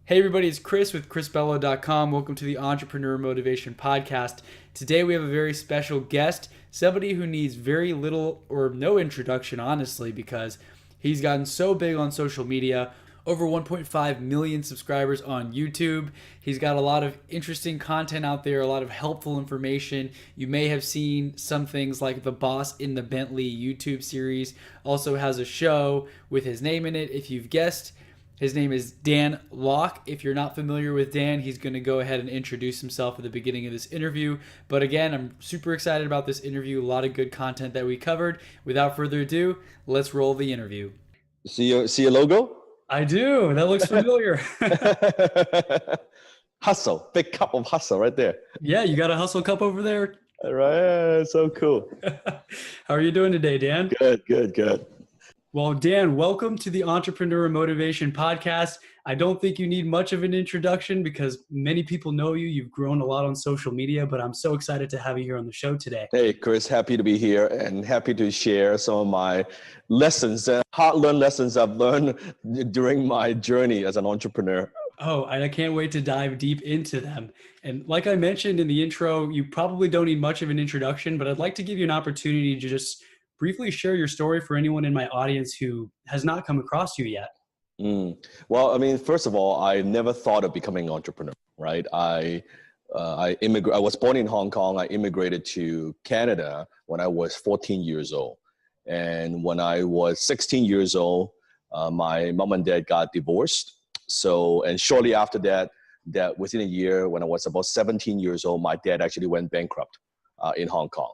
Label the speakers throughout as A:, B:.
A: Hey everybody, it's Chris with chrisbello.com. Welcome to the Entrepreneur Motivation Podcast. Today we have a very special guest, somebody who needs very little or no introduction, honestly, because he's gotten so big on social media, over 1.5 million subscribers on YouTube. He's got a lot of interesting content out there, a lot of helpful information. You may have seen some things like the Boss in the Bentley YouTube series. Also has a show with his name in it. If you've guessed, his name is Dan Locke. If you're not familiar with Dan, he's going to go ahead and introduce himself at the beginning of this interview. But again, I'm super excited about this interview. A lot of good content that we covered. Without further ado, let's roll the interview.
B: See your logo?
A: I do. That looks familiar.
B: Hustle, big cup of hustle right there.
A: Yeah, you got a hustle cup over there?
B: All right, so cool.
A: How are you doing today, Dan?
B: Good.
A: Well, Dan, welcome to the Entrepreneur Motivation Podcast. I don't think you need much of an introduction because many people know you. You've grown a lot on social media, but I'm so excited to have you here on the show today.
B: Hey, Chris, happy to be here and happy to share some of my lessons and hard-learned lessons I've learned during my journey as an entrepreneur.
A: Oh, I can't wait to dive deep into them. And like I mentioned in the intro, you probably don't need much of an introduction, but I'd like to give you an opportunity to just briefly share your story for anyone in my audience who has not come across you yet.
B: Well, I mean, first of all, I never thought of becoming an entrepreneur, right? I was born in Hong Kong. I immigrated to Canada when I was 14 years old. And when I was 16 years old, my mom and dad got divorced. And shortly after that within a year, when I was about 17 years old, my dad actually went bankrupt in Hong Kong.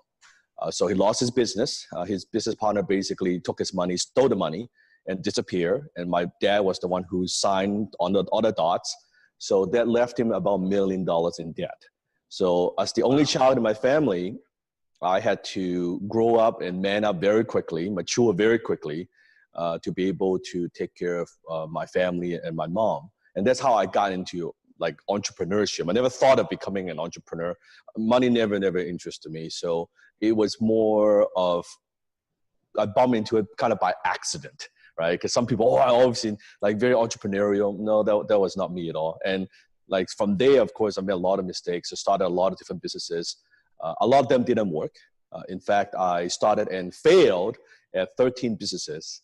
B: So he lost his business. His business partner basically took his money, stole the money, and disappeared. And my dad was the one who signed on the other dots. So that left him about $1 million in debt. So as the only child in my family, I had to grow up and man up very quickly, mature very quickly, to be able to take care of my family and my mom. And that's how I got into like entrepreneurship. I never thought of becoming an entrepreneur. Money never interested me. So it was more of, I bumped into it kind of by accident, right? Because some people, I always seen like very entrepreneurial. No, that was not me at all. And like from there, of course, I made a lot of mistakes. I started a lot of different businesses. A lot of them didn't work. In fact, I started and failed at 13 businesses,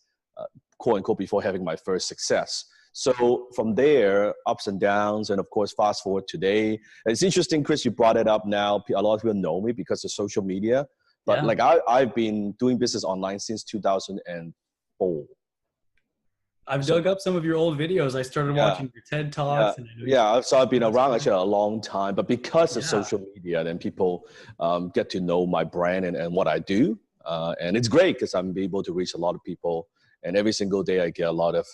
B: quote unquote, before having my first success. So from there, ups and downs, and of course, fast forward today. And it's interesting, Chris, you brought it up now. A lot of people know me because of social media. But like I've been doing business online since 2004.
A: I've dug up some of your old videos. I started watching your TED Talks.
B: So I've been around actually a long time. But because of social media, then people get to know my brand and what I do. And it's great because I'm able to reach a lot of people. And every single day I get a lot of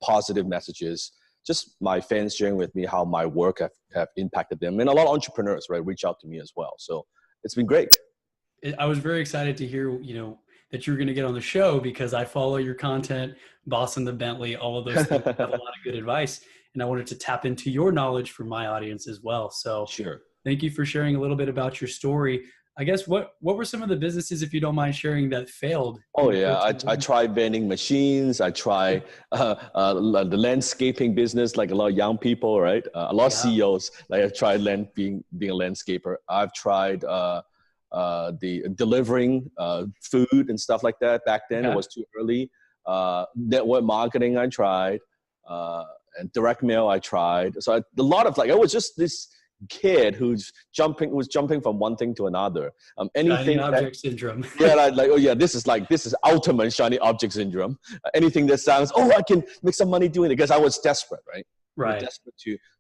B: positive messages, just my fans sharing with me how my work have impacted them. And a lot of entrepreneurs, right, reach out to me as well. So it's been great.
A: I was very excited to hear, that you were going to get on the show because I follow your content, Boss in the Bentley, all of those things. You have a lot of good advice. And I wanted to tap into your knowledge for my audience as well. So
B: sure.
A: Thank you for sharing a little bit about your story. I guess what were some of the businesses, if you don't mind sharing, that failed?
B: Oh yeah, I tried vending machines. I tried the landscaping business, like a lot of young people, right? A lot of CEOs. Like I tried being a landscaper. I've tried the delivering food and stuff like that. Back then it was too early. Network marketing I tried, and direct mail I tried. So a lot of I was just this kid who's jumping from one thing to another. Anything
A: shiny object syndrome.
B: This is ultimate shiny object syndrome. Anything that sounds, I can make some money doing it, because I was desperate, right?
A: Right.
B: Desperate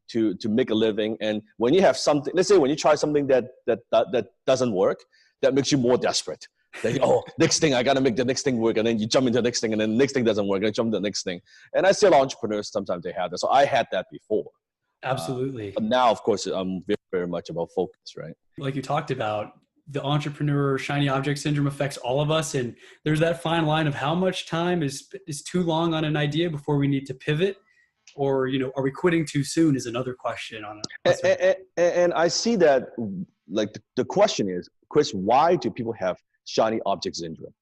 B: to make a living. And when you have something, let's say when you try something that doesn't work, that makes you more desperate. Next thing, I got to make the next thing work. And then you jump into the next thing, and then the next thing doesn't work, and I jump to the next thing. And I see a lot of entrepreneurs, sometimes they have that. So I had that before.
A: Absolutely.
B: But now, of course, I'm very, very much about focus, right?
A: Like you talked about, the entrepreneur shiny object syndrome affects all of us. And there's that fine line of how much time is too long on an idea before we need to pivot, or, are we quitting too soon is another question on it.
B: And I see that, like, the question is, Chris, why do people have shiny object syndrome?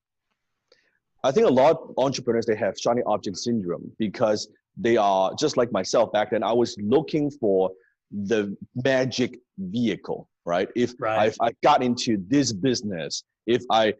B: I think a lot of entrepreneurs, they have shiny object syndrome because they are just like myself back then. I was looking for the magic vehicle, right? If I got into this business, if I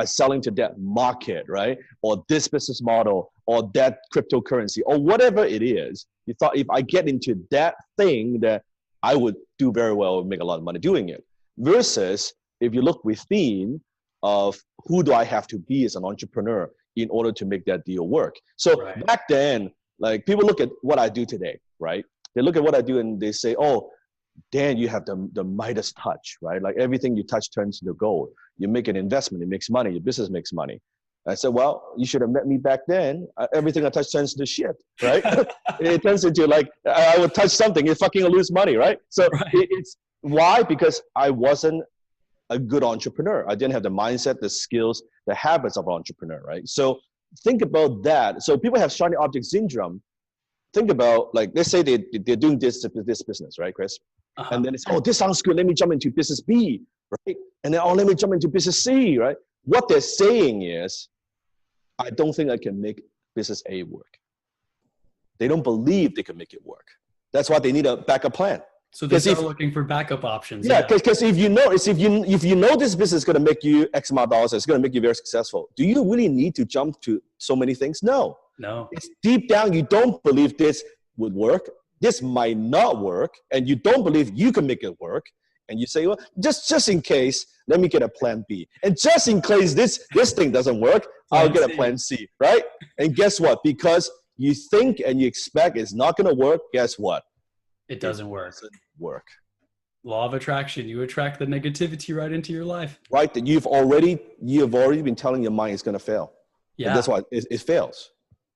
B: sell into that market, right, or this business model, or that cryptocurrency, or whatever it is, you thought if I get into that thing, that I would do very well, make a lot of money doing it. Versus if you look within of who do I have to be as an entrepreneur in order to make that deal work. So back then, like people look at what I do today, right? They look at what I do and they say, oh, Dan, you have the Midas touch, right? Like everything you touch turns into gold. You make an investment, it makes money, your business makes money. I said, well, you should have met me back then. Everything I touch turns into shit, right? It turns into like, I would touch something, you fucking lose money, right? So it's why? Because I wasn't a good entrepreneur. I didn't have the mindset, the skills, the habits of an entrepreneur, right? So think about that. So people have shiny object syndrome. Think about, like, let's say they're doing this business, right, Chris? And then it's, oh, this sounds good. Let me jump into business B, right? And then, oh, let me jump into business C, right? What they're saying is, I don't think I can make business A work. They don't believe they can make it work. That's why they need a backup plan.
A: So they start looking for backup options.
B: Yeah, because if you know this business is going to make you X amount of dollars, it's going to make you very successful. Do you really need to jump to so many things? No. It's deep down, you don't believe this would work. This might not work, and you don't believe you can make it work. And you say, well, just in case, let me get a plan B. And just in case this thing doesn't work, I'll get a plan C, right? And guess what? Because you think and you expect it's not going to work, guess what?
A: It doesn't work.
B: Law
A: of attraction. You attract the negativity right into your life.
B: Right. That you've already been telling your mind it's going to fail. Yeah. And that's why it fails.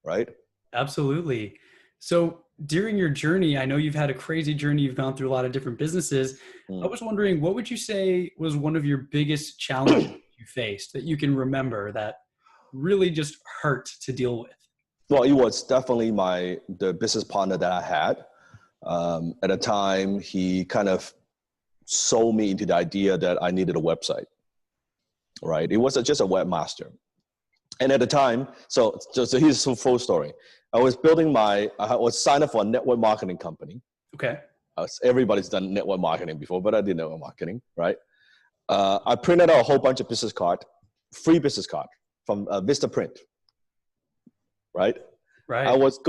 B: Right.
A: Absolutely. So during your journey, I know you've had a crazy journey. You've gone through a lot of different businesses. I was wondering, what would you say was one of your biggest challenges you faced that you can remember that really just hurt to deal with?
B: Well, it was definitely the business partner that I had. At the time, he kind of sold me into the idea that I needed a website, right? It was just a webmaster. And at the time, so here's the full story. I was signed up for a network marketing company.
A: Okay.
B: Everybody's done network marketing before, but I did network marketing, right? I printed out a whole bunch of free business card from Vistaprint, right?
A: Right.
B: I was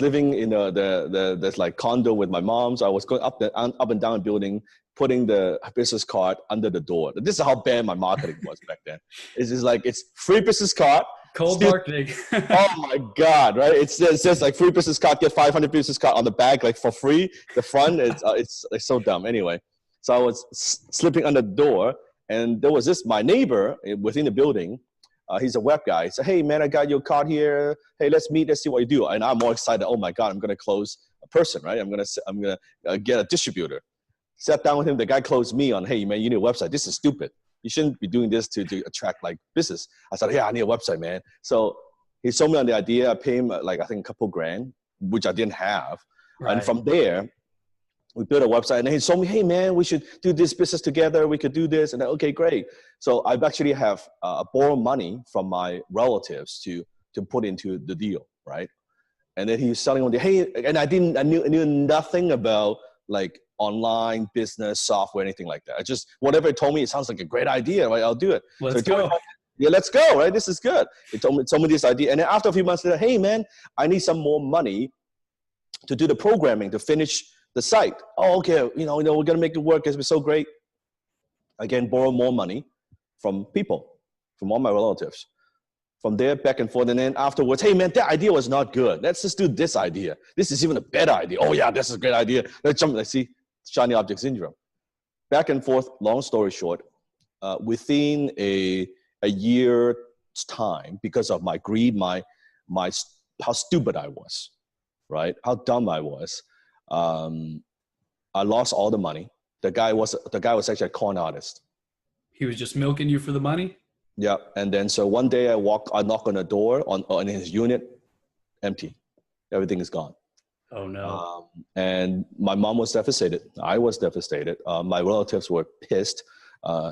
B: living in this like condo with my mom. So I was going up and down the building, putting the business card under the door. This is how bad my marketing was back then. It's just like, it's free business card.
A: Cold marketing.
B: Oh my God, right? It says like free business card, get 500 business card on the back, like for free. The front, it's so dumb. Anyway, so I was slipping under the door, and there was my neighbor within the building. He's a web guy. He said, hey man, I got your card here. Hey, let's meet. Let's see what you do. And I'm more excited. Oh my God, I'm gonna close a person, right? I'm gonna get a distributor. Sat down with him. The guy closed me on, hey man, you need a website. This is stupid. You shouldn't be doing this to attract like business. I said, yeah, I need a website, man. So he sold me on the idea. I paid him like, I think a couple grand, which I didn't have. Right. And from there, we built a website, and then he told me, hey man, we should do this business together. We could do this. And then, okay, great. So I've actually have borrowed money from my relatives to put into the deal, right? And then he was selling on and I knew nothing about like online business software, anything like that. I just, whatever it told me, it sounds like a great idea, right? I'll do it.
A: Let's go.
B: Yeah, let's go, right? This is good. It told me this idea. And then after a few months, hey man, I need some more money to do the programming, to finish the site. Oh, okay. We're going to make it work. It's been so great. Again, borrow more money from people, from all my relatives. From there, back and forth. And then afterwards, hey man, that idea was not good. Let's just do this idea. This is even a better idea. Oh yeah, this is a great idea. Let's see, shiny object syndrome. Back and forth, long story short, within a year's time, because of my greed, how stupid I was, right? How dumb I was. I lost all the money. The guy was actually a con artist.
A: He was just milking you for the money?
B: Yeah. And then so one day I knock on the door on his unit, empty. Everything is gone.
A: Oh no.
B: And my mom was devastated. I was devastated. My relatives were pissed.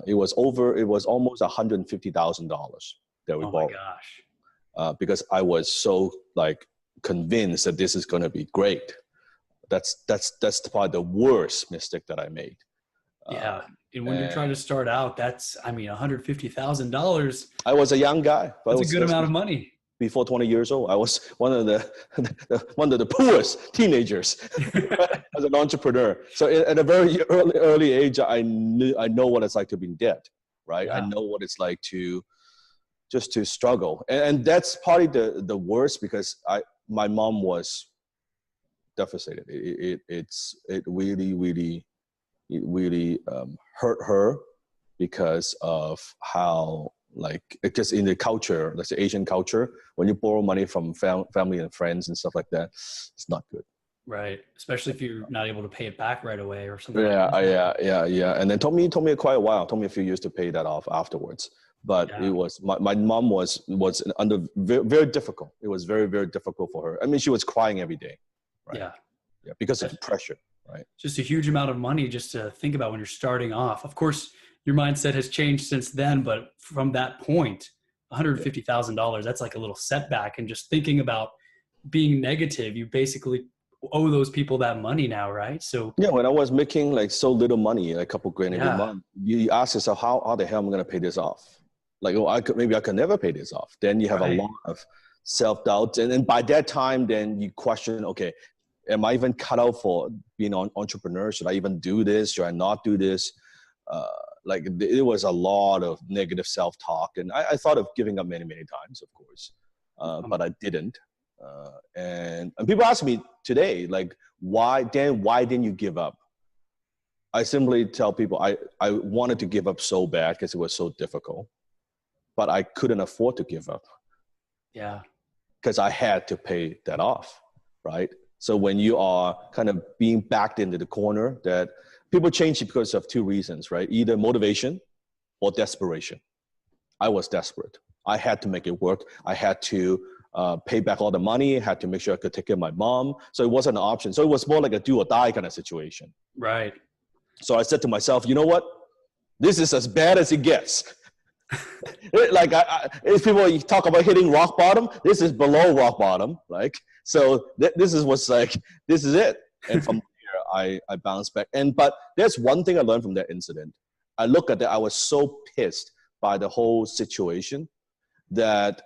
B: It was almost $150,000 that we borrowed.
A: Oh my gosh.
B: Because I was so like convinced that this is going to be great. That's probably the worst mistake that I made.
A: Yeah. And when you're trying to start out, that's, I mean, $150,000.
B: I was a young guy.
A: That's a good amount of money.
B: Before 20 years old, I was one of the poorest teenagers as an entrepreneur. So at a very early age, I know what it's like to be in debt, right? Yeah. I know what it's like to struggle, and that's probably the worst, because my mom was devastated. It really hurt her, because of how, like, it just in the culture, let's say Asian culture, when you borrow money from family and friends and stuff like that, it's not good.
A: Right. Especially if you're not able to pay it back right away or something.
B: Yeah. And then told me quite a while, told me a few years to pay that off afterwards. But it was, my mom was under very, very difficult. It was very, very difficult for her. I mean, she was crying every day. Right? Yeah. Because of the pressure, right? Just
A: a huge amount of money just to think about when you're starting off. Of course, your mindset has changed since then, but from that point, $150,000, that's like a little setback. And just thinking about being negative, you basically owe those people that money now, right? So
B: yeah, when I was making like so little money, like a couple grand every month, you ask yourself, how the hell am I going to pay this off? Like, maybe I could never pay this off. Then you have a lot of self-doubt. And then by that time, then you question, okay, am I even cut out for being an entrepreneur? Should I even do this? Should I not do this? Like, it was a lot of negative self-talk. And I thought of giving up many, many times, of course. But I didn't. And people ask me today, like, why didn't you give up? I simply tell people I wanted to give up so bad because it was so difficult, but I couldn't afford to give up.
A: Yeah.
B: Because I had to pay that off, right? So when you are kind of being backed into the corner, that people change because of two reasons, right? Either motivation or desperation. I was desperate. I had to make it work. I had to pay back all the money, had to make sure I could take care of my mom. So it wasn't an option. So it was more like a do or die kind of situation.
A: Right.
B: So I said to myself, you know what? This is as bad as it gets. Like, if people talk about hitting rock bottom, this is below rock bottom. Like, so this is what's like, this is it. And from there, I bounced back. But there's one thing I learned from that incident. I look at that, I was so pissed by the whole situation that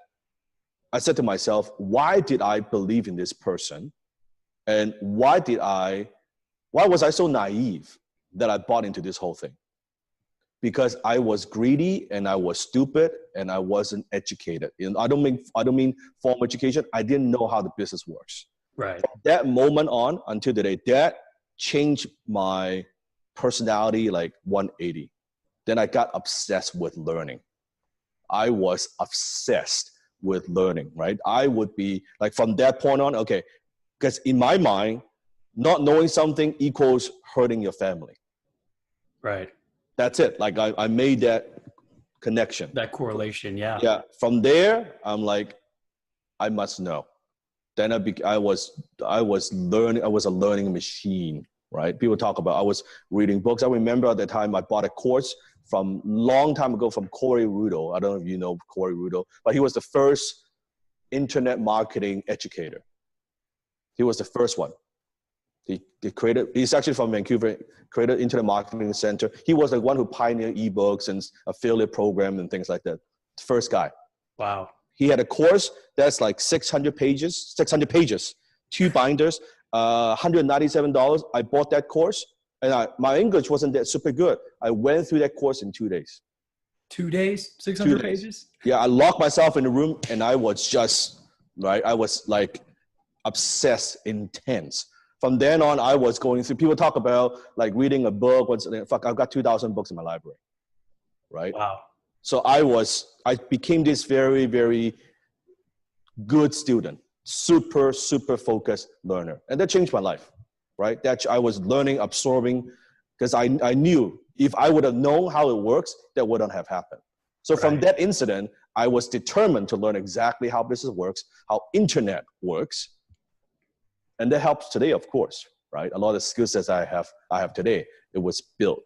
B: I said to myself, why did I believe in this person? And why was I so naive that I bought into this whole thing? Because I was greedy and I was stupid and I wasn't educated. And I don't mean formal education. I didn't know how the business works.
A: Right.
B: From that moment on until today, that changed my personality like 180. Then I got obsessed with learning. I was obsessed with learning, right? I would be like, from that point on, okay, because in my mind, not knowing something equals hurting your family.
A: Right.
B: That's it. Like, I made that connection.
A: That correlation, yeah.
B: Yeah. From there, I'm like, I must know. Then I was learning. I was a learning machine, right? People talk about, I was reading books. I remember at the time I bought a course from long time ago from Corey Rudo. I don't know if you know Corey Rudo, but he was the first internet marketing educator. He was the first one. He's actually from Vancouver, created Internet Marketing Center. He was the one who pioneered ebooks and affiliate program and things like that. First guy.
A: Wow.
B: He had a course that's like 600 pages, 2 binders, $197. I bought that course, and my English wasn't that super good. I went through that course in 2 days.
A: 2 days? 600 pages?
B: Yeah, I locked myself in the room, and I was just, right, I was like obsessed, intense. From then on, I was going through, people talk about like reading a book. I've got 2,000 books in my library, right?
A: Wow.
B: So I became this very, very good student, super, super focused learner. And that changed my life, right? That I was learning, absorbing, because I knew if I would have known how it works, that wouldn't have happened. So from that incident, I was determined to learn exactly how business works, how internet works. And that helps today, of course, right? A lot of the skill sets I have today, it was built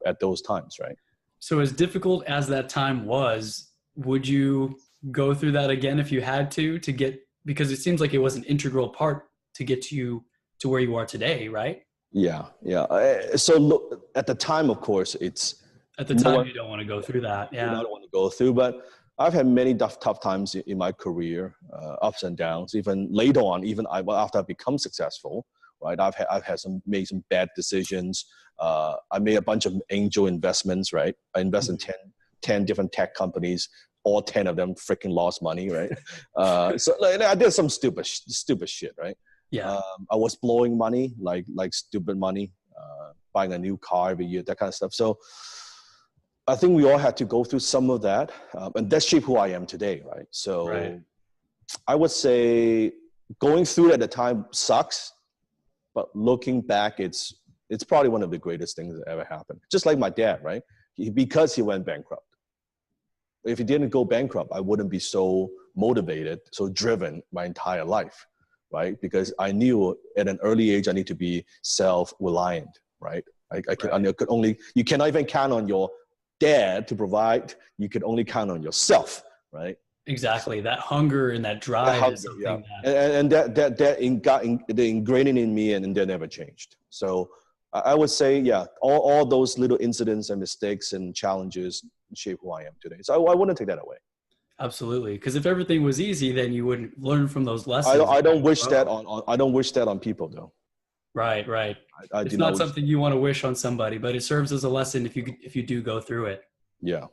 B: at those times, right?
A: So as difficult as that time was, would you go through that again if you had to get because it seems like it was an integral part to get you to where you are today, right?
B: Yeah, yeah. So look, at the time, of course, it's
A: At the
B: no
A: time,
B: one
A: you don't want to go through that.
B: you
A: Yeah.
B: not want to go through, but I've had many tough times in my career, ups and downs. Even later on, well, after I become successful, right? I've had made some bad decisions. I made a bunch of angel investments, right? I invested in
A: Mhm.
B: 10 different tech companies. All 10 of them freaking lost money, right? So like, I did some stupid shit, right?
A: Yeah.
B: I was blowing money, like stupid money, buying a new car every year, that kind of stuff. So I think we all had to go through some of that, and that shaped who I am today, right?
A: Right.
B: So I would say going through it at the time sucks, but looking back, it's probably one of the greatest things that ever happened. Just like my dad, right? Because he went bankrupt. If he didn't go bankrupt, I wouldn't be so motivated, so driven my entire life, right? Because I knew at an early age I need to be self-reliant, right? I could only, you cannot even count on your dad to provide. You could only count on yourself, right? So
A: Exactly. That hunger and that
B: that
A: drive is
B: hunger, yeah,
A: something that,
B: and they ingrained it in me, and they never changed. So I would say, yeah, all those little incidents and mistakes and challenges shape who I am today. So I wouldn't take that away.
A: absolutely. Because if everything was easy, then you wouldn't learn from those lessons
B: I
A: and
B: don't
A: wouldn't
B: wish that
A: grow.
B: I don't wish that on people though.
A: Right, right.
B: I do
A: It's
B: not
A: not
B: wish
A: something
B: that.
A: you want to wish on somebody, but it serves as a lesson if you do go through it.
B: Yeah.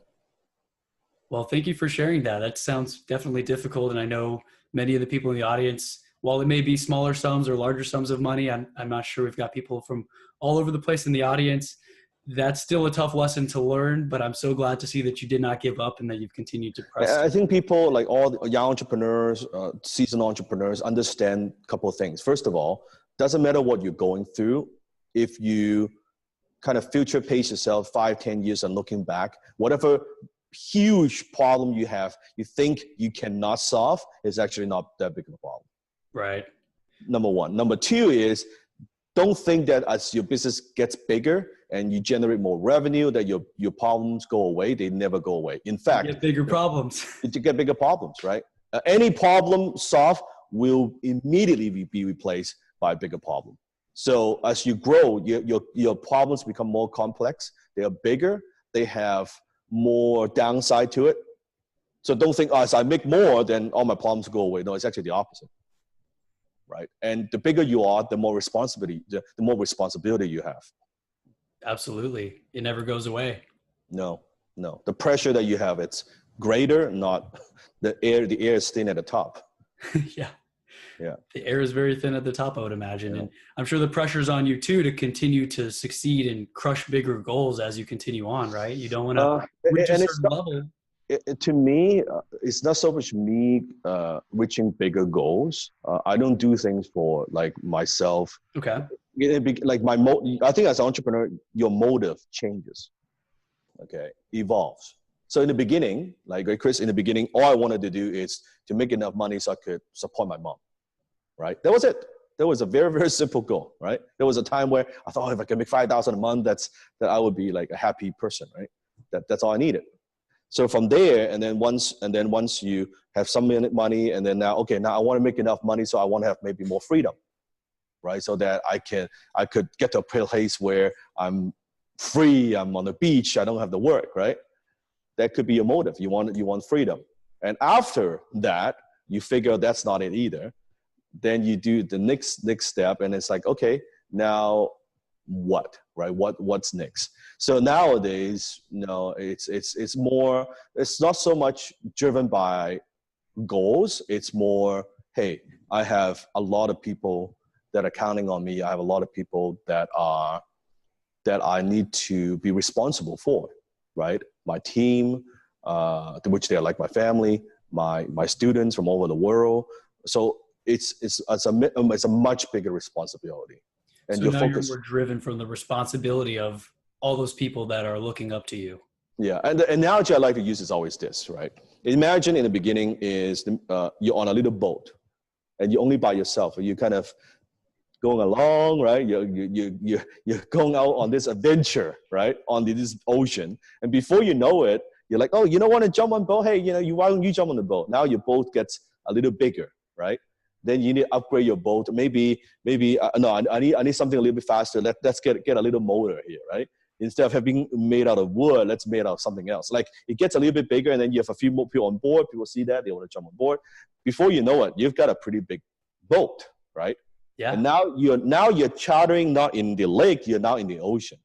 A: Well, thank you for sharing that. That sounds definitely difficult, and I know many of the people in the audience, while it may be smaller sums or larger sums of money, I'm not sure we've got people from all over the place in the audience. That's still a tough lesson to learn, but I'm so glad to see that you did not give up and that you've continued to press
B: I
A: through.
B: think people like all the young entrepreneurs, seasoned entrepreneurs understand a couple of things. First of all, doesn't matter what you're going through. If you kind of future pace yourself 5, 10 years and looking back, whatever huge problem you have, you think you cannot solve is actually not that big of a problem.
A: Right.
B: Number one. Number two is don't think that as your business gets bigger and you generate more revenue, that your problems go away. They never go away. In
A: You
B: fact,
A: get bigger problems.
B: you get bigger problems, right? Any problem solved will immediately be replaced by a bigger problem. So as you grow, your problems become more complex. They are bigger. They have more downside to it. So don't think, oh, as I make more, then all my problems go away. No, it's actually the opposite, right? And the bigger you are, the more responsibility you have.
A: Absolutely. It never goes away.
B: No, no. The pressure that you have, it's greater, not the air. The air is thin at the top.
A: Yeah.
B: Yeah.
A: The air is very thin at the top, I would imagine.
B: Yeah.
A: And I'm sure the pressure's on you too to continue to succeed and crush bigger goals as you continue on, right? You don't want to reach a
B: And it's
A: certain
B: not,
A: level.
B: to me, it's not so much me reaching bigger goals. I don't do things for like myself.
A: Okay.
B: Like I think as an entrepreneur, your motive changes. Okay, evolves. So in the beginning, like Chris, in the beginning, all I wanted to do is to make enough money so I could support my mom. Right? That was it. That was a very, very simple goal, right? There was a time where I thought, oh, if I can make 5,000 a month, that I would be like a happy person, right? That's all I needed. So from there, and then once you have some money, and then now I want to make enough money, so I want to have maybe more freedom, right? So that I could get to a place where I'm free, I'm on the beach, I don't have to work, right? That could be your motive. You want freedom. And after that, you figure that's not it either. Then you do the next step, and it's like, okay, now what, right? What's next? So nowadays, it's more, it's not so much driven by goals. It's more, hey, I have a lot of people that are counting on me. I have a lot of people that I need to be responsible for, right? My team, which they are like my family, my students from all over the world. So it's a much bigger responsibility, and
A: So
B: your
A: now you're
B: focus.
A: more driven from the responsibility of all those people that are looking up to you.
B: Yeah, and the analogy I like to use is always this, right? Imagine in the beginning is you're on a little boat, and you're only by yourself, and you kind of going along, right? You're going out on this adventure, right? On this ocean. And before you know it, you're like, oh, you don't want to jump on boat? Hey, why don't you jump on the boat? Now your boat gets a little bigger, right? Then you need to upgrade your boat. Maybe no, I need something a little bit faster. Let's get a little motor here, right? Instead of having made out of wood, let's made out of something else. Like it gets a little bit bigger, and then you have a few more people on board. People see that, they want to jump on board. Before you know it, you've got a pretty big boat, right?
A: Yeah.
B: And now you're chartering not in the lake, you're now in the ocean,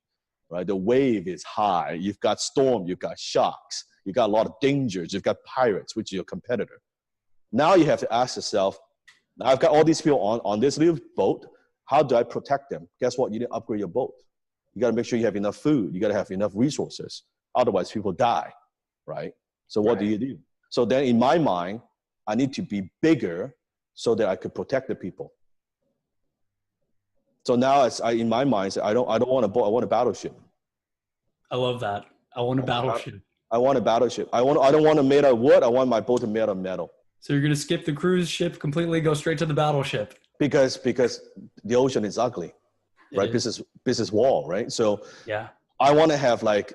B: right? The wave is high. You've got storm, you've got sharks, you've got a lot of dangers, you've got pirates, which is your competitor. Now you have to ask yourself, now I've got all these people on this little boat. How do I protect them? Guess what? You need to upgrade your boat. You got to make sure you have enough food. You got to have enough resources. Otherwise, people die, right? So what do you do? So then in my mind, I need to be bigger so that I could protect the people. So now in my mind, I don't want a boat. I want a battleship.
A: I love that. I want a battleship.
B: I want a battleship. I don't want it made out of wood. I want my boat to made out of metal.
A: So you're going to skip the cruise ship completely, go straight to the battleship.
B: Because the ocean is ugly, right? Business wall, right? So
A: yeah,
B: I want to have like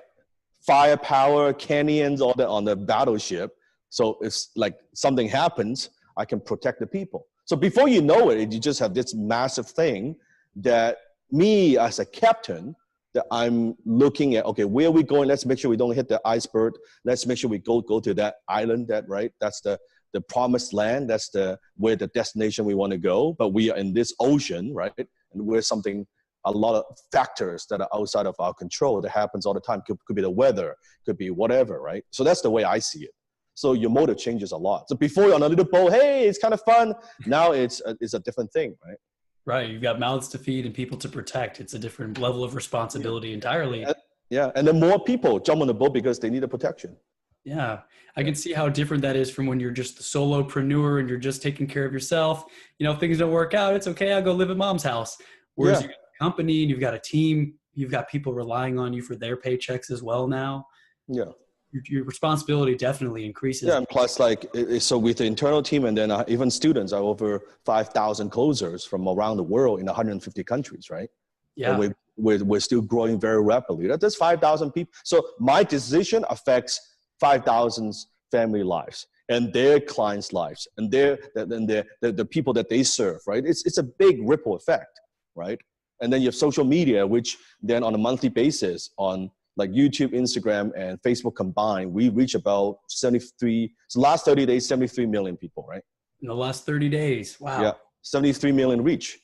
B: firepower, cannons, all that on the battleship. So if like something happens, I can protect the people. So before you know it, you just have this massive thing that me as a captain, that I'm looking at, okay, where are we going? Let's make sure we don't hit the iceberg. Let's make sure we go to that island, right? That's the promised land. That's where the destination we want to go. But we are in this ocean, right? And we're a lot of factors that are outside of our control that happens all the time. Could be the weather, could be whatever, right? So that's the way I see it. So your motive changes a lot. So before you're on a little boat, hey, it's kind of fun. Now it's a different thing, right?
A: Right. You've got mouths to feed and people to protect. It's a different level of responsibility entirely.
B: And then more people jump on the boat because they need the protection.
A: Yeah. I can see how different that is from when you're just the solopreneur and you're just taking care of yourself. You know, if things don't work out, it's okay. I'll go live at mom's house. Whereas you've got a company and you've got a team, you've got people relying on you for their paychecks as well now.
B: Yeah.
A: Your responsibility definitely increases.
B: Yeah, and plus so with the internal team and then even students are over 5,000 closers from around the world in 150 countries, right?
A: Yeah.
B: And we're still growing very rapidly. That's 5,000 people. So my decision affects 5,000 family lives and their clients' lives and the people that they serve, right? It's a big ripple effect, right? And then you have social media, which then on a monthly basis on like YouTube, Instagram, and Facebook combined, we reach about 73, so last 30 days, 73 million people, right?
A: In the last 30 days. Wow.
B: Yeah, 73 million reach,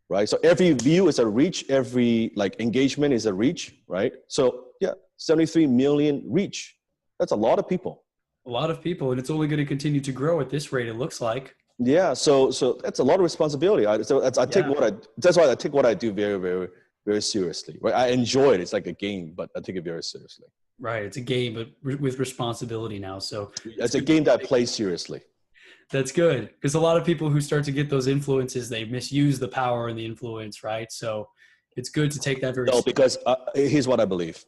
B: right? So every view is a reach, every like engagement is a reach, right? So yeah, 73 million reach. That's a lot of people.
A: A lot of people, and it's only going to continue to grow at this rate, it looks like.
B: Yeah, so that's a lot of responsibility. That's why I take what I do very, very, very seriously. Right? I enjoy it. It's like a game, but I take it very seriously.
A: Right, it's a game, but with responsibility now. So
B: it's a game that I play seriously.
A: That's good, because a lot of people who start to get those influences, they misuse the power and the influence, right? So it's good to take that very seriously.
B: Because here's what I believe.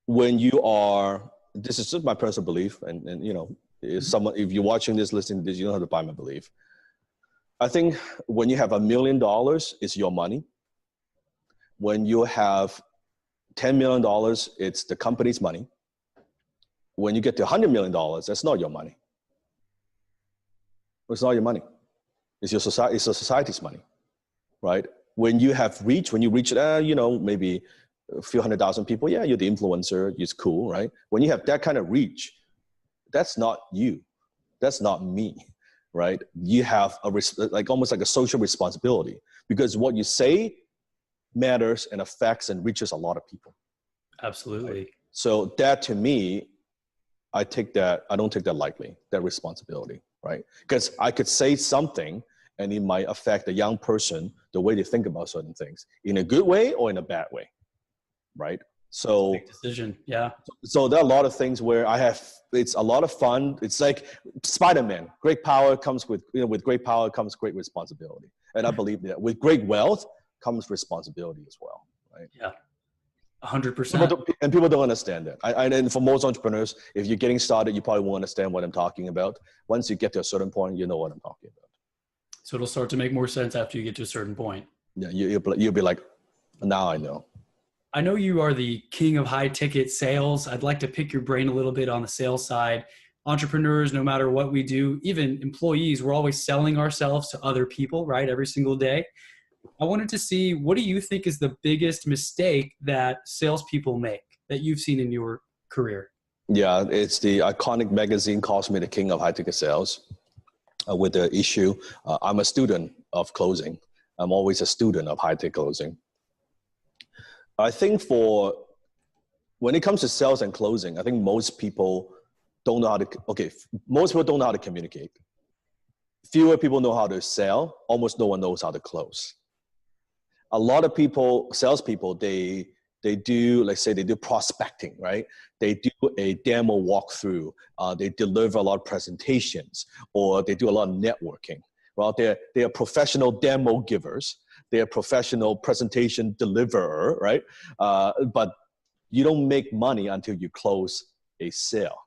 B: When you are, this is just my personal belief, and you know, if you're watching this, listening to this, you don't have to buy my belief. I think when you have $1 million, it's your money. When you have $10 million, it's the company's money. When you get to $100 million, that's not your money. It's not your money. It's your society. It's the society's money, right? When you have reach, when you reach, maybe a few 100,000 people, yeah, you're the influencer. It's cool, right? When you have that kind of reach, that's not you. That's not me, right? You have almost like a social responsibility, because what you say matters and affects and reaches a lot of people.
A: Absolutely.
B: Right? So that, to me, I don't take that lightly, that responsibility, right? Because I could say something and it might affect a young person, the way they think about certain things, in a good way or in a bad way, right? So
A: big decision, yeah.
B: So there are a lot of things where it's a lot of fun. It's like Spider-Man. Great power comes with great power comes great responsibility. And I believe that with great wealth comes responsibility as well, right?
A: Yeah, 100%.
B: And people don't understand that. And for most entrepreneurs, if you're getting started, you probably won't understand what I'm talking about. Once you get to a certain point, you know what I'm talking about.
A: So it'll start to make more sense after you get to a certain point.
B: Yeah, you'll be like, now I know.
A: I know you are the king of high ticket sales. I'd like to pick your brain a little bit on the sales side. entrepreneurs, no matter what we do, even employees, we're always selling ourselves to other people, right? Every single day. I wanted to see, what do you think is the biggest mistake that salespeople make that you've seen in your career?
B: Yeah, it's the iconic magazine calls me the king of high ticket sales with the issue. I'm a student of closing. I'm always a student of high ticket closing. I think when it comes to sales and closing, I think most people don't know most people don't know how to communicate. Fewer people know how to sell. Almost no one knows how to close. A lot of people, salespeople, they do, let's say they do prospecting, right? They do a demo walkthrough. They deliver a lot of presentations, or they do a lot of networking. Well, they are professional demo givers. They are professional presentation deliverer, right? But you don't make money until you close a sale,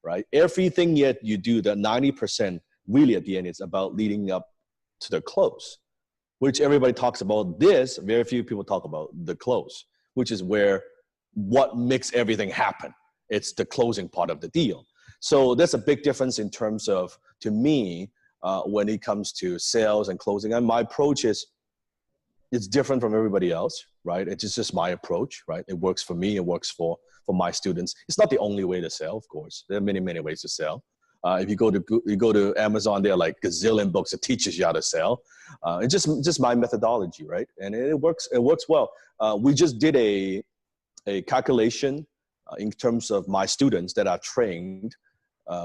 B: right? Everything yet you do, the 90% really at the end is about leading up to the close, which everybody talks about this. Very few people talk about the close, which is what makes everything happen. It's the closing part of the deal. So there's a big difference in terms of, to me, when it comes to sales and closing. And my approach it's different from everybody else, right? It's just my approach, right? It works for me. It works for my students. It's not the only way to sell, of course. There are many, many ways to sell. If you go to Amazon, there are like gazillion books that teaches you how to sell. It's just my methodology, right? And it works well. We just did a calculation in terms of my students that are trained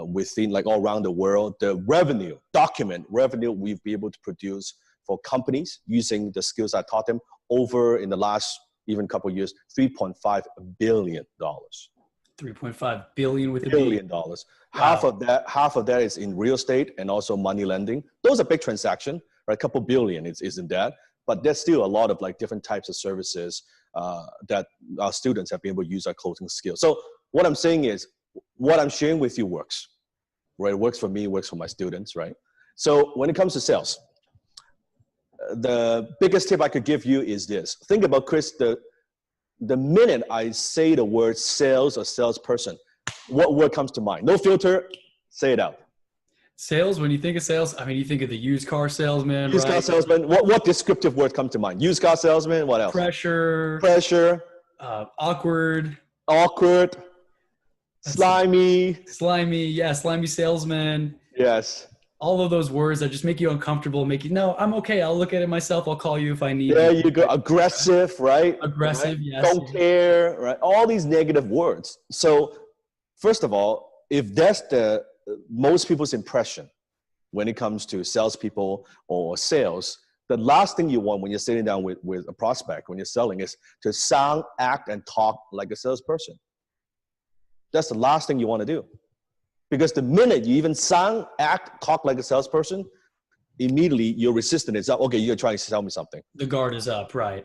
B: within, like, all around the world, the revenue we've been able to produce for companies using the skills I taught them over, in the last even couple of years, $3.5 billion.
A: $3.5 billion with
B: $1 billion. Wow. Half of that is in real estate and also money lending. Those are big transactions, right? A couple billion isn't that, but there's still a lot of like different types of services that our students have been able to use our closing skills. So what I'm saying is, what I'm sharing with you works, right? It works for me, it works for my students, right? So when it comes to sales, the biggest tip I could give you is this. Think about, Chris, the minute I say the word sales or salesperson, what word comes to mind? No filter, say it out.
A: Sales, when you think of sales, I mean, you think of the used car salesman,
B: Used car salesman, what descriptive word comes to mind? Used car salesman, what else?
A: Pressure, awkward,
B: slimy,
A: yeah, slimy salesman.
B: Yes.
A: All of those words that just make you uncomfortable, no, I'm okay. I'll look at it myself. I'll call you if I need.
B: There you go. Aggressive, right?
A: Aggressive,
B: right?
A: Yes.
B: Don't care, right? All these negative words. So first of all, if that's the most people's impression when it comes to salespeople or sales, the last thing you want when you're sitting down with a prospect, when you're selling, is to sound, act, and talk like a salesperson. That's the last thing you want to do. Because the minute you even sound, act, talk like a salesperson, immediately you're resistant. It's like, okay, you're trying to sell me something.
A: The guard is up, right?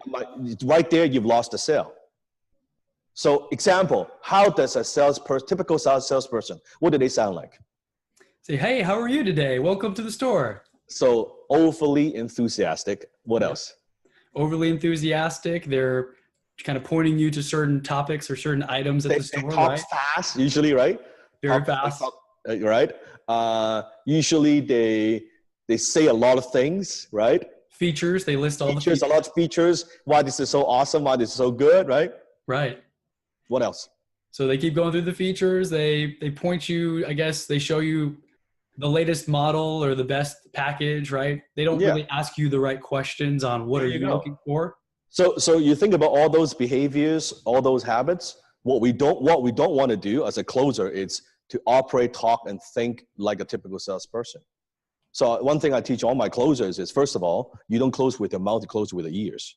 B: Right there, you've lost the sale. So example, how does a typical salesperson, what do they sound like?
A: Say, hey, how are you today? Welcome to the store.
B: So overly enthusiastic. What else?
A: Overly enthusiastic. They're kind of pointing you to certain topics or certain items at the store,
B: they talk fast, usually, right?
A: Very fast.
B: Right? Usually they say a lot of things, right?
A: Features, they list all the
B: features. A lot of features. Why this is so awesome, why this is so good, right?
A: Right.
B: What else?
A: So they keep going through the features. They point you, I guess they show you the latest model or the best package, right? They don't really ask you the right questions on what are you looking for. So
B: you think about all those behaviors, all those habits. What we don't want to do as a closer is to operate, talk, and think like a typical salesperson. So one thing I teach all my closers is, first of all, you don't close with your mouth, you close with your ears.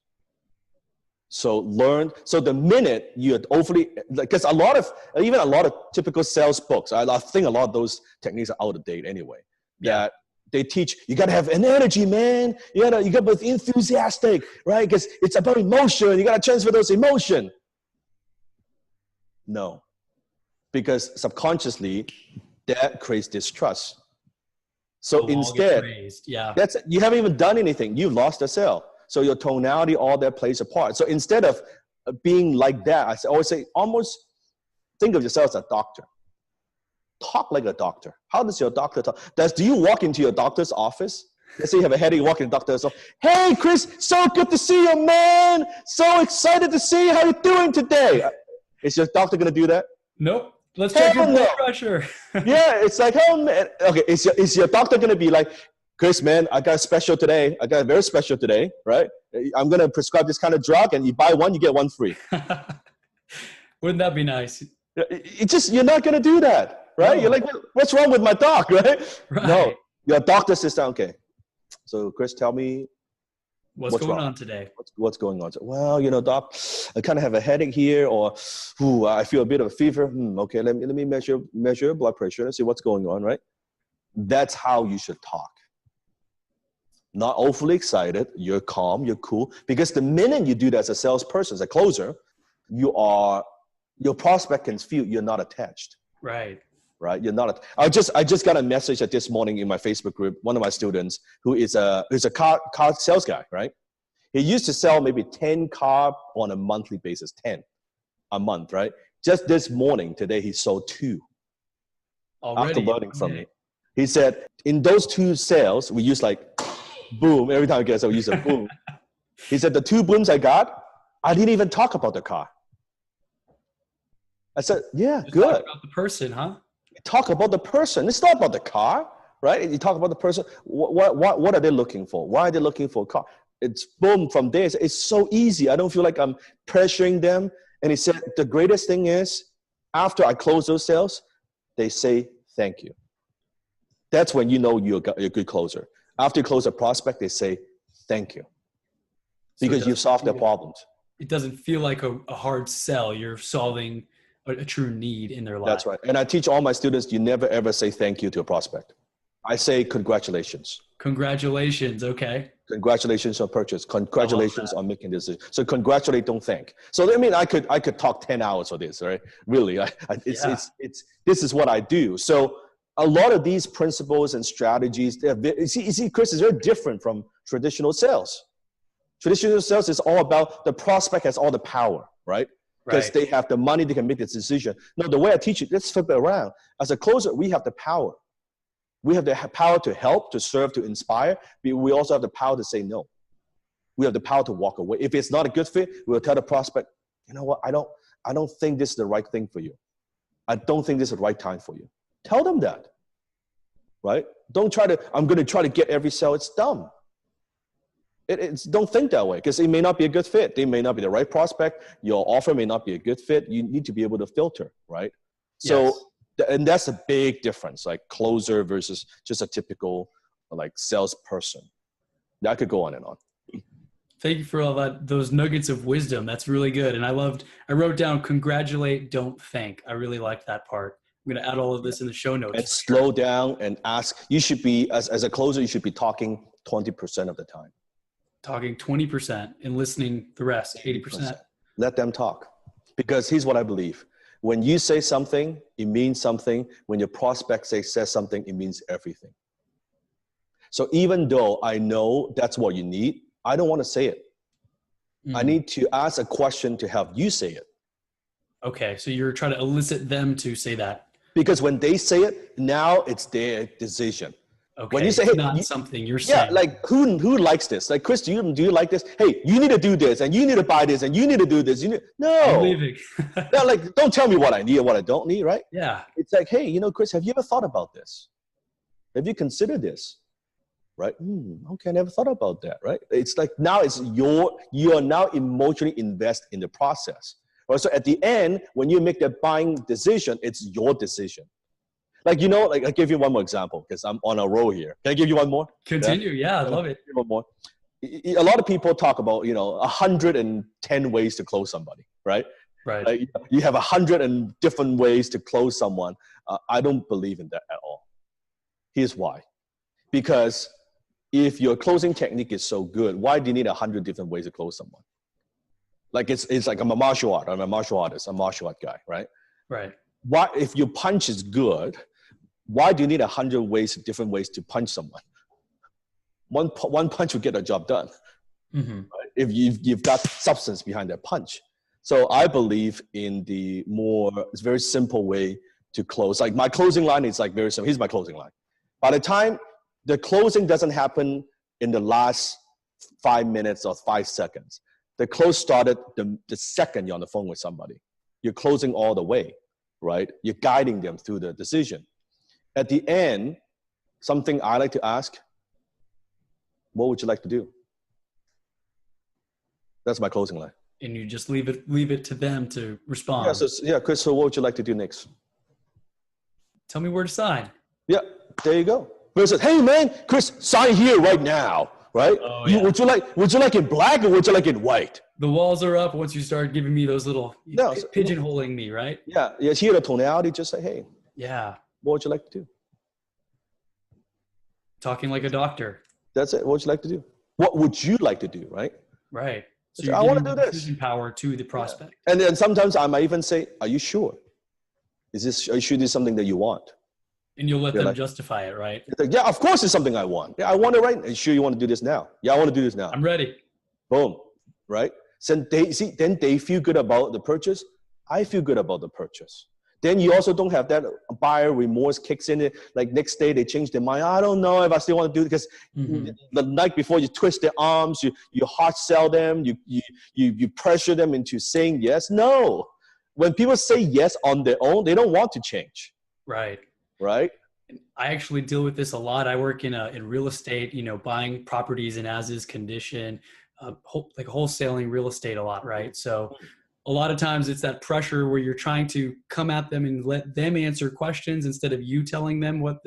B: So the minute you're overly, because a lot of typical sales books, I think a lot of those techniques are out of date anyway. That they teach, you gotta have an energy, man. You gotta be enthusiastic, right? Because it's about emotion. You gotta transfer those emotion. No, because subconsciously that creates distrust. So instead, you haven't even done anything. You've lost the sale. So your tonality, all that plays a part. So instead of being like that, I always say, almost think of yourself as a doctor. talk like a doctor. How does your doctor talk? Do you walk into your doctor's office? Let's say you have a headache, you walk in the doctor's office. Hey, Chris, so good to see you, man. So excited to see you. How you doing today? Is your doctor going to do that?
A: Nope. Let's check your blood pressure.
B: Yeah, it's like, oh, man. Okay, is your doctor going to be like, Chris, man, I got a special today. I got a very special today, right? I'm going to prescribe this kind of drug, and you buy one, you get one free.
A: Wouldn't that be nice?
B: You're not going to do that, right? No. You're like, what's wrong with my doc, right? No, your doctor sits down, okay. So, Chris, tell me
A: what's going on today.
B: What's going on? Well, doc, I kind of have a headache here, or I feel a bit of a fever. Okay, let me measure your blood pressure and see what's going on, right? That's how you should talk. Not overly excited. You're calm. You're cool. Because the minute you do that as a salesperson, as a closer, your prospect can feel you're not attached.
A: Right.
B: You're not. I just got a message this morning in my Facebook group. One of my students who is a car sales guy, right? He used to sell maybe 10 cars on a monthly basis, 10 a month, right? Just this morning, today, he sold 2.
A: Already?
B: After learning from me. He said, in those 2 sales, we use like boom. Every time I get a sale, we use a boom. He said, the 2 booms I got, I didn't even talk about the car. I said, yeah,
A: just
B: good.
A: Talk about the person, huh?
B: Talk about the person. It's not about the car, right? You talk about the person. What are they looking for? Why are they looking for a car? It's boom from there. It's so easy. I don't feel like I'm pressuring them. And he said, the greatest thing is after I close those sales, they say, thank you. That's when you know you're a good closer. After you close a prospect, they say, thank you. Because you've solved their problems.
A: It doesn't feel like a hard sell. You're solving a true need in their life.
B: That's right. And I teach all my students, you never ever say thank you to a prospect. I say congratulations.
A: Congratulations. Okay.
B: Congratulations on purchase. Congratulations on making this decision. So congratulate, don't thank. So I mean, I could talk 10 hours for this, right? Really, this is what I do. So a lot of these principles and strategies, you see, Chris, is very different from traditional sales. Traditional sales is all about the prospect has all the power, right? Because they have the money, they can make this decision. No, the way I teach it, let's flip it around. As a closer, we have the power. We have the power to help, to serve, to inspire. But we also have the power to say no. We have the power to walk away. If it's not a good fit, we'll tell the prospect, you know what, I don't think this is the right thing for you. I don't think this is the right time for you. Tell them that, right? I'm going to try to get every sale. It's dumb. Don't think that way because it may not be a good fit. They may not be the right prospect. Your offer may not be a good fit. You need to be able to filter, right? So, and that's a big difference, like closer versus just a typical like salesperson. That could go on and on.
A: Thank you for all those nuggets of wisdom. That's really good. And I wrote down congratulate, don't thank. I really liked that part. I'm going to add all of this in the show notes.
B: And slow down and ask. You should be, as a closer, you should be talking 20% of the time.
A: Talking 20% and listening the rest, 80%.
B: Let them talk. Because here's what I believe. When you say something, it means something. When your prospect says something, it means everything. So even though I know that's what you need, I don't want to say it. I need to ask a question to have you say it.
A: Okay, so you're trying to elicit them to say that.
B: Because when they say it, now it's their decision.
A: Okay,
B: when you say,
A: it's not something you're saying.
B: Yeah, like who likes this? Like, Chris, do you like this? Hey, you need to do this, and you need to buy this, and you need to do this. No.
A: I'm leaving.
B: Yeah, like, don't tell me what I need or what I don't need, right?
A: Yeah.
B: It's like, hey, Chris, have you ever thought about this? Have you considered this? Right? Okay, I never thought about that, right? It's like now you are now emotionally invested in the process. Right? So at the end, when you make that buying decision, it's your decision. Like, like I'll give you one more example because I'm on a roll here. Can I give you one more?
A: Continue. Yeah, I love it.
B: One more. A lot of people talk about, 110 ways to close somebody, right?
A: Right.
B: Like, you have 100 different ways to close someone. I don't believe in that at all. Here's why. Because if your closing technique is so good, why do you need 100 different ways to close someone? Like it's like I'm a martial artist, I'm a martial art guy, right?
A: Right.
B: Why, if your punch is good, why do you need 100 different ways to punch someone? One punch will get the job done.
A: Mm-hmm.
B: Right? If you've got substance behind that punch. So I believe in it's very simple way to close. Like my closing line is like very simple. Here's my closing line. By the time the closing doesn't happen in the last 5 minutes or 5 seconds, the close started the second you're on the phone with somebody. You're closing all the way, right? You're guiding them through the decision. At the end, something I like to ask, what would you like to do? That's my closing line.
A: And you just leave it to them to respond.
B: Yeah, Chris, so what would you like to do next?
A: Tell me where to sign.
B: Yeah, there you go. Versus, hey man, Chris, sign here right now, right?
A: Oh, yeah.
B: Would you like it black or would you like it white?
A: The walls are up once you start giving me those little pigeonholing me, right?
B: Yeah, hear the tonality, just say, hey.
A: Yeah.
B: What would you like to do?
A: Talking like a doctor.
B: That's it. What would you like to do? What would you like to do, right?
A: Right. So
B: I want to do this.
A: Decision power to the prospect.
B: Yeah. And then sometimes I might even say, are you sure? Are you sure this is something that you want?
A: And you'll let them justify it, right?
B: Like, yeah, of course it's something I want. Yeah, I want it right. Are you sure you want to do this now? Yeah, I want to do this now.
A: I'm ready.
B: Boom. Right? So then they feel good about the purchase. I feel good about the purchase. Then you also don't have that buyer remorse kicks in. Like next day they change their mind. I don't know if I still want to do it because the night before you twist their arms, you hard sell them, you pressure them into saying yes. No. When people say yes on their own, they don't want to change.
A: Right.
B: Right.
A: I actually deal with this a lot. I work in real estate, buying properties in as-is condition, like wholesaling real estate a lot, right? So a lot of times it's that pressure where you're trying to come at them and let them answer questions instead of you telling them what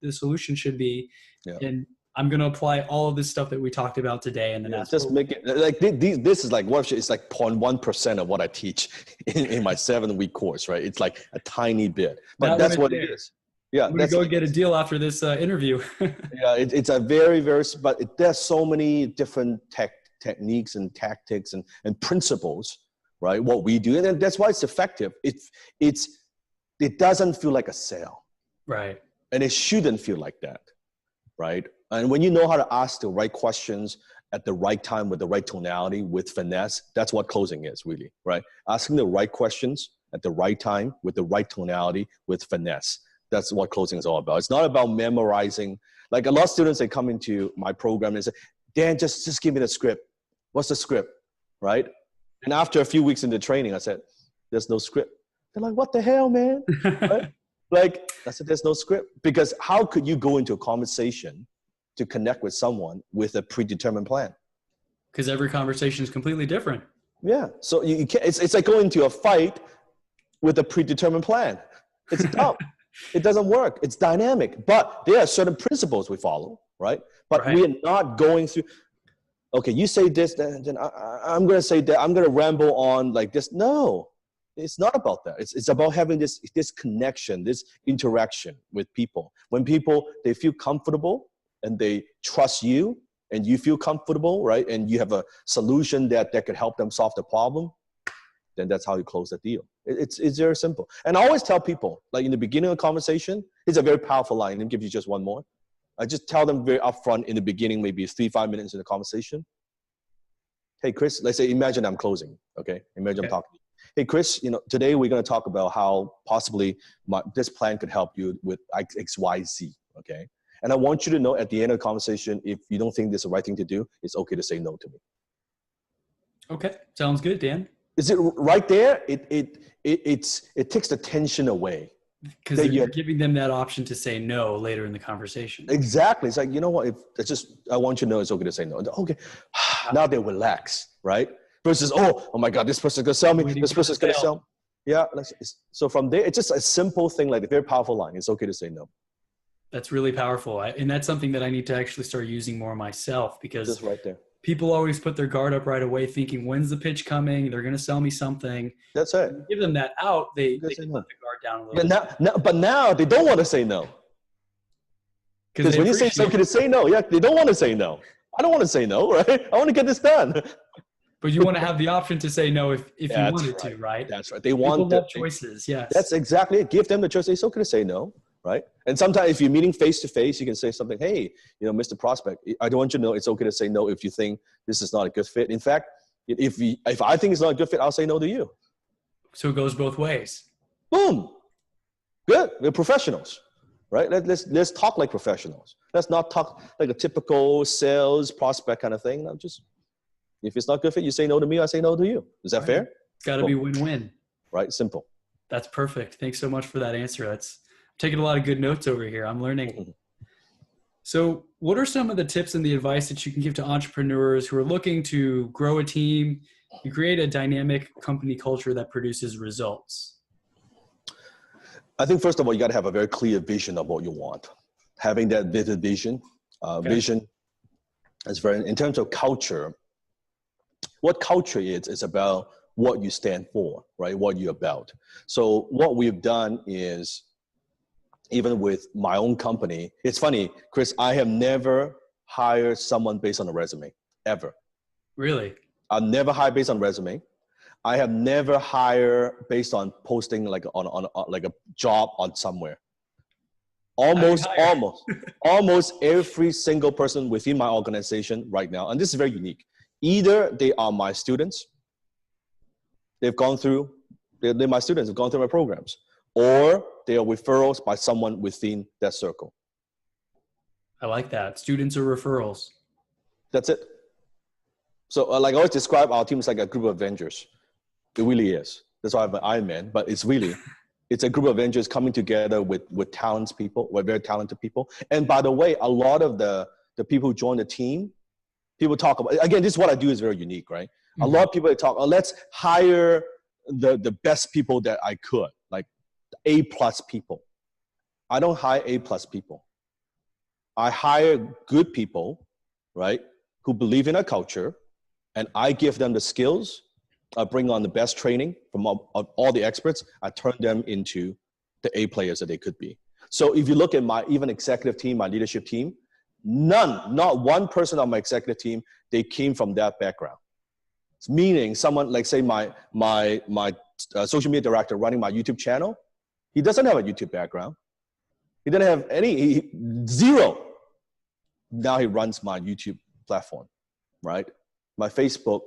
A: the solution should be. Yeah. And I'm going to apply all of this stuff that we talked about today. And then
B: just make it like this is like it's like 0.1% of what I teach in my 7-week course, right? It's like a tiny bit, but that's what it is. Yeah,
A: I'm going to go get a deal after this interview.
B: Yeah, it's a very, but there's so many different techniques and tactics and principles, right? What we do, and that's why it's effective. It doesn't feel like a sale,
A: right? And
B: it shouldn't feel like that, right? And when you know how to ask the right questions at the right time with the right tonality, with finesse, that's what closing is really, right? Asking the right questions at the right time with the right tonality, with finesse. That's what closing is all about. It's not about memorizing. Like a lot of students, they come into my program and say, Dan, just give me the script. What's the script, right? And after a few weeks in the training, I said, there's no script. They're like, what the hell, man? Right? Like, I said, there's no script. Because how could you go into a conversation to connect with someone with a predetermined plan?
A: Because every conversation is completely different.
B: Yeah. So you can't, it's like going into a fight with a predetermined plan. It's dumb. It doesn't work. It's dynamic. But there are certain principles we follow, right? But we are not going through, okay, you say this, then I'm going to say that. I'm going to ramble on like this. No, it's not about that. It's about having this connection, this interaction with people. When people, they feel comfortable and they trust you and you feel comfortable, right? And you have a solution that could help them solve the problem, then that's how you close the deal. It's very simple. And I always tell people, like in the beginning of the conversation, it's a very powerful line. Let me give you just one more. I just tell them very upfront in the beginning, maybe 3-5 minutes in the conversation. Hey, Chris, let's say, imagine I'm closing, okay? Imagine I'm talking to you. Hey, Chris, today we're going to talk about how possibly this plan could help you with X, Y, Z, okay? And I want you to know at the end of the conversation, if you don't think this is the right thing to do, it's okay to say no to me.
A: Okay, sounds good, Dan.
B: Is it right there? It takes the tension away.
A: Because you're giving them that option to say no later in the conversation.
B: Exactly. It's like, you know what? I want you to know it's okay to say no. Okay. Now they relax, right? Versus, oh my God, this person's going to sell me. This person's going to sell me. Yeah. So from there, it's just a simple thing, like a very powerful line. It's okay to say no.
A: That's really powerful. And that's something that I need to actually start using more myself, because
B: just right there.
A: People always put their guard up right away thinking, when's the pitch coming? They're going to sell me something.
B: That's it.
A: Give them that out. They can put the guard down a little
B: bit. But now they don't want to say no. Because when you say it's okay to say no, they don't want to say no. I don't want to say no, right? I want to get this done.
A: But you want to have the option to say no if you wanted to, right?
B: That's right. They want
A: the choices, yes.
B: That's exactly it. Give them the choice. It's okay to say no. Right? And sometimes if you're meeting face to face, you can say something, hey, Mr. Prospect, I don't want you to know it's okay to say no if you think this is not a good fit. In fact, if I think it's not a good fit, I'll say no to you.
A: So it goes both ways.
B: Boom. Good. We're professionals, right? Let's talk like professionals. Let's not talk like a typical sales prospect kind of thing. No, just if it's not good fit, you say no to me, I say no to you. Is that
A: Right.
B: fair?
A: It's got to be win-win.
B: Right? Simple.
A: That's perfect. Thanks so much for that answer. I'm taking a lot of good notes over here. I'm learning. So what are some of the tips and the advice that you can give to entrepreneurs who are looking to grow a team and create a dynamic company culture that produces results?
B: I think first of all, you got to have a very clear vision of what you want. Having that vivid vision, vision is very, in terms of culture, what culture is about what you stand for, right? What you're about. So what we've done is, even with my own company, it's funny, Chris, I have never hired someone based on a resume, ever.
A: Really?
B: I've never hired based on resume. I have never hired based on posting like on like a job on somewhere. Almost every single person within my organization right now, and this is very unique. Either they are my students, they're my students, have gone through my programs, or they are referrals by someone within that circle.
A: I like that. Students or referrals.
B: That's it. So like I always describe our team as like a group of Avengers. It really is. That's why I have an Iron Man, but it's a group of Avengers coming together with very talented people. And by the way, a lot of the people who join the team, people talk about, again, this is what I do is very unique, right? Mm-hmm. A lot of people talk, let's hire the best people that I could, like A+ people. I don't hire A+ people. I hire good people, right, who believe in our culture, and I give them the skills. I bring on the best training from all the experts. I turn them into the A players that they could be. So if you look at my even executive team, my leadership team, not one person on my executive team, they came from that background. Meaning someone like say my social media director running my YouTube channel, he doesn't have a YouTube background. He didn't have zero. Now he runs my YouTube platform, right? My Facebook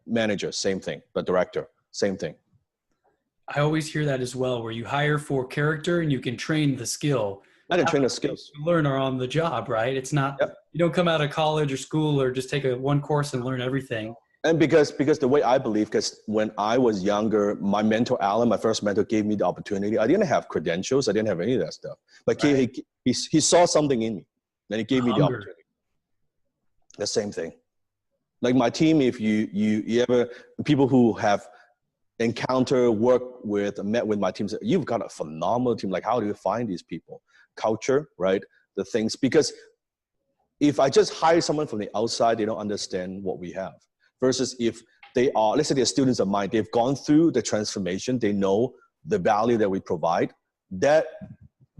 B: manager, same thing. The director, same thing.
A: I always hear that as well, where you hire for character and you can train the skill.
B: I can train the skills.
A: You learn are on the job, right? It's not, You don't come out of college or school or just take one course and learn everything.
B: And because the way I believe, because when I was younger, my mentor, Alan, my first mentor, gave me the opportunity. I didn't have credentials. I didn't have any of that stuff. But he saw something in me. Then he gave me the opportunity. The same thing. Like my team, if you ever, people who have encountered, met with my team, say, you've got a phenomenal team. Like, how do you find these people? Culture, right? The things, because if I just hire someone from the outside, they don't understand what we have. Versus if they are, let's say they're students of mine, they've gone through the transformation, they know the value that we provide, that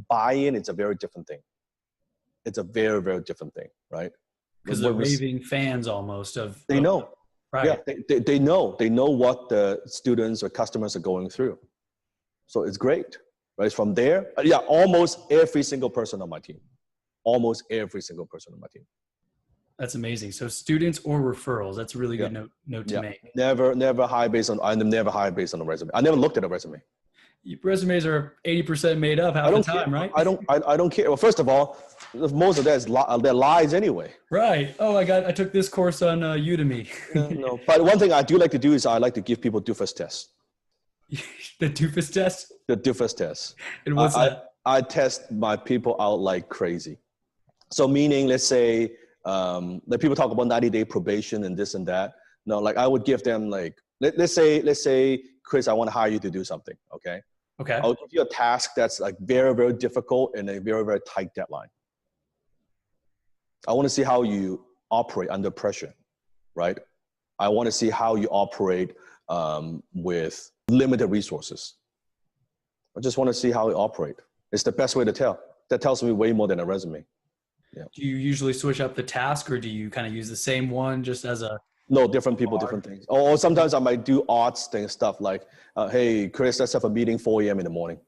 B: buy-in, it's a very different thing. It's a very, very different thing, right?
A: Because they're raving fans almost of.
B: They know.
A: Right.
B: Yeah, they know what the students or customers are going through. So it's great, right? From there, almost every single person on my team. Almost every single person on my team.
A: That's amazing. So students or referrals, that's a really good note to make.
B: Never hire based on a resume. I never looked at a resume.
A: Resumes are 80% made up half the time, right?
B: I don't care. Well, first of all, most of that is they're lies anyway.
A: Right. Oh, I took this course on Udemy.
B: No. But one thing I do like to do is I like to give people doofus tests.
A: The doofus test?
B: The doofus test.
A: And what's that?
B: I test my people out like crazy. So meaning, let's say, like people talk about 90-day probation and this and that. No, like I would give them like, let's say, Chris, I want to hire you to do something. Okay. I'll give you a task that's like very, very difficult and a very, very tight deadline. I want to see how you operate under pressure, right? I want to see how you operate with limited resources. I just want to see how you operate. It's the best way to tell. That tells me way more than a resume. Yeah.
A: Do you usually switch up the task, or do you kind of use the same one just as a?
B: No, different people, different things. Or sometimes I might do odd stuff like, hey, Chris, let's have a meeting 4 a.m. in the morning.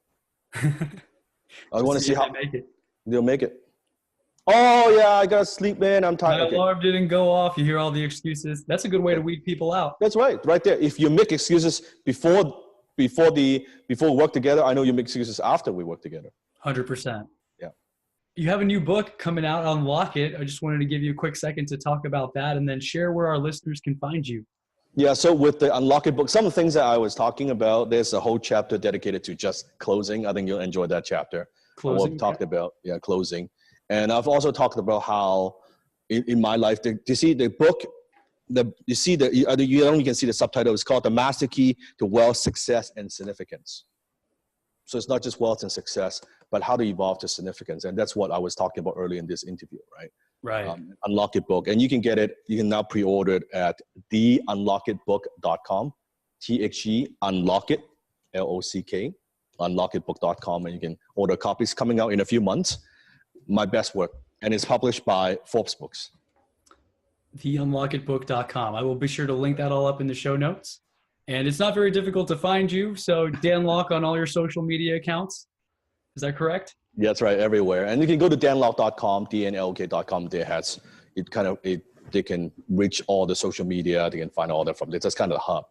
B: I want to see how they'll make it. Oh, yeah, I got to sleep, man. I'm tired.
A: My alarm didn't go off. You hear all the excuses. That's a good way to weed people out.
B: That's right. Right there. If you make excuses before before we work together. I know you make excuses after we work together.
A: 100%.
B: Yeah.
A: You have a new book coming out, Unlock It. I just wanted to give you a quick second to talk about that and then share where our listeners can find you.
B: Yeah, so with the Unlock It book, some of the things that I was talking about, there's a whole chapter dedicated to just closing. I think you'll enjoy that chapter.
A: Closing.
B: We've talked about, closing. And I've also talked about how in my life, you see the book, you only can see the subtitle. It's called The Master Key to Wealth, Success, and Significance. So it's not just wealth and success, but how to evolve to significance. And that's what I was talking about earlier in this interview, right?
A: Right.
B: Unlock It book. And you can get it, you can now pre-order it at theunlockitbook.com, THE, Unlock It, LOCK, unlockitbook.com. And you can order copies coming out in a few months. My best work. And it's published by Forbes Books.
A: Theunlockitbook.com. I will be sure to link that all up in the show notes. And it's not very difficult to find you. So Dan Lok on all your social media accounts. Is that correct?
B: Yeah, that's right, everywhere. And you can go to danlok.com, DNLK.com. They can reach all the social media. They can find all that from there. That's kind of the hub.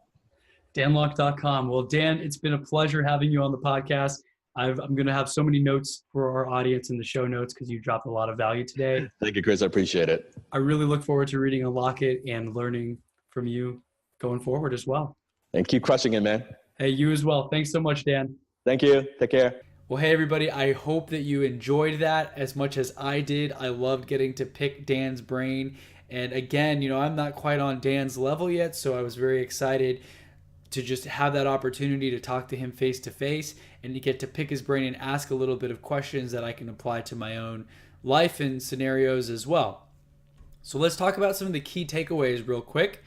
A: danlok.com. Well, Dan, it's been a pleasure having you on the podcast. I'm going to have so many notes for our audience in the show notes because you dropped a lot of value today.
B: Thank you, Chris. I appreciate it.
A: I really look forward to reading Unlock It and learning from you going forward as well.
B: And keep crushing it, man.
A: Hey, you as well. Thanks so much, Dan.
B: Thank you. Take care.
A: Well, hey, everybody. I hope that you enjoyed that as much as I did. I loved getting to pick Dan's brain. And again, I'm not quite on Dan's level yet, so I was very excited to just have that opportunity to talk to him face to face and to get to pick his brain and ask a little bit of questions that I can apply to my own life and scenarios as well. So let's talk about some of the key takeaways real quick.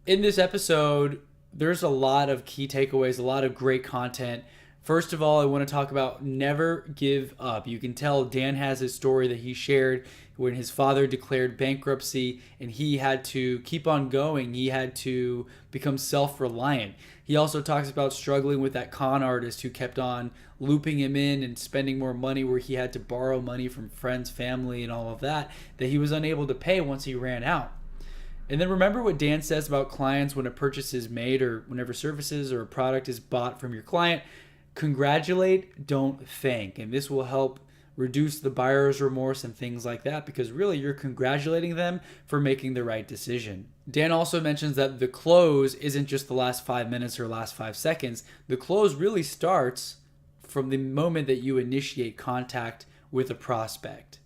A: In this episode, there's a lot of key takeaways, a lot of great content. First of all, I want to talk about never give up. You can tell Dan has his story that he shared when his father declared bankruptcy and he had to keep on going. He had to become self-reliant. He also talks about struggling with that con artist who kept on looping him in and spending more money where he had to borrow money from friends, family, and all of that he was unable to pay once he ran out. And then remember what Dan says about clients when a purchase is made or whenever services or a product is bought from your client. Congratulate, don't thank. And this will help reduce the buyer's remorse and things like that because really you're congratulating them for making the right decision. Dan also mentions that the close isn't just the last 5 minutes or last 5 seconds. The close really starts from the moment that you initiate contact with a prospect.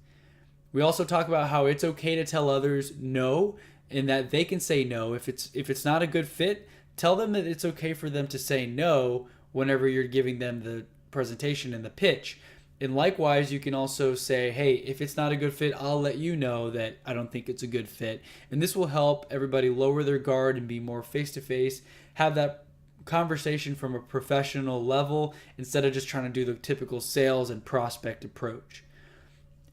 A: We also talk about how it's okay to tell others no and that they can say no. If it's not a good fit, tell them that it's okay for them to say no whenever you're giving them the presentation and the pitch. And likewise, you can also say, hey, if it's not a good fit, I'll let you know that I don't think it's a good fit. And this will help everybody lower their guard and be more face-to-face, have that conversation from a professional level instead of just trying to do the typical sales and prospect approach.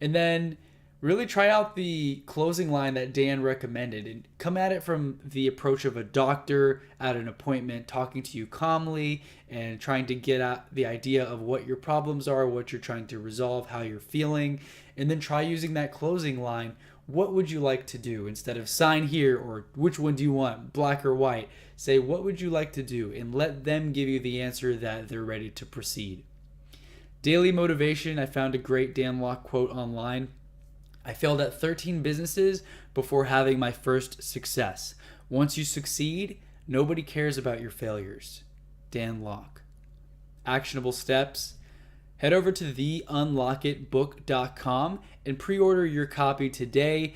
A: And then really try out the closing line that Dan recommended and come at it from the approach of a doctor at an appointment, talking to you calmly and trying to get at the idea of what your problems are, what you're trying to resolve, how you're feeling, and then try using that closing line. What would you like to do? Instead of sign here or which one do you want, black or white, say what would you like to do and let them give you the answer that they're ready to proceed. Daily motivation. I found a great Dan Lok quote online. I failed at 13 businesses before having my first success. Once you succeed, nobody cares about your failures. Dan Lok. Actionable steps. Head over to theunlockitbook.com and pre-order your copy today.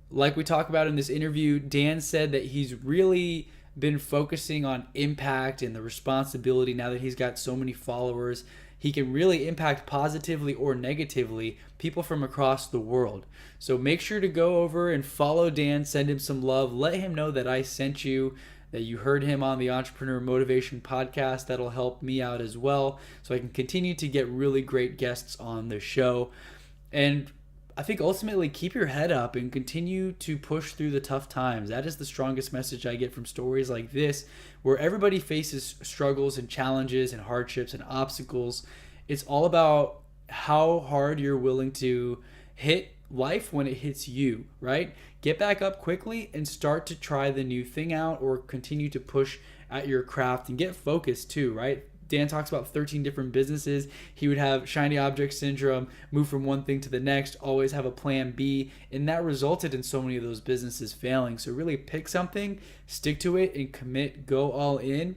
A: Like we talked about in this interview, Dan said that he's really been focusing on impact and the responsibility now that he's got so many followers. He can really impact positively or negatively people from across the world. So make sure to go over and follow Dan, send him some love, let him know that I sent you, that you heard him on the Entrepreneur Motivation Podcast. That'll help me out as well so I can continue to get really great guests on the show. And I think ultimately keep your head up and continue to push through the tough times. That is the strongest message I get from stories like this, where everybody faces struggles and challenges and hardships and obstacles. It's all about how hard you're willing to hit life when it hits you, right? Get back up quickly and start to try the new thing out, or continue to push at your craft and get focused too, right? Dan talks about 13 different businesses. He would have shiny object syndrome, move from one thing to the next, always have a plan B, and that resulted in so many of those businesses failing. So really pick something, stick to it, and commit, go all in,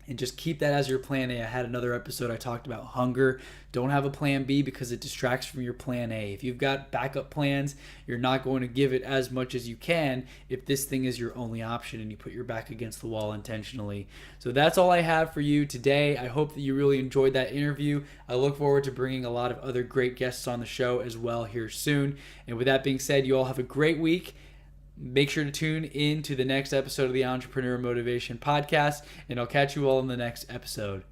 A: and just keep that as your plan A. I had another episode I talked about hunger. Don't have a plan B because it distracts from your plan A. If you've got backup plans, you're not going to give it as much as you can if this thing is your only option and you put your back against the wall intentionally. So that's all I have for you today. I hope that you really enjoyed that interview. I look forward to bringing a lot of other great guests on the show as well here soon. And with that being said, you all have a great week. Make sure to tune in to the next episode of the Entrepreneur Motivation Podcast, and I'll catch you all in the next episode.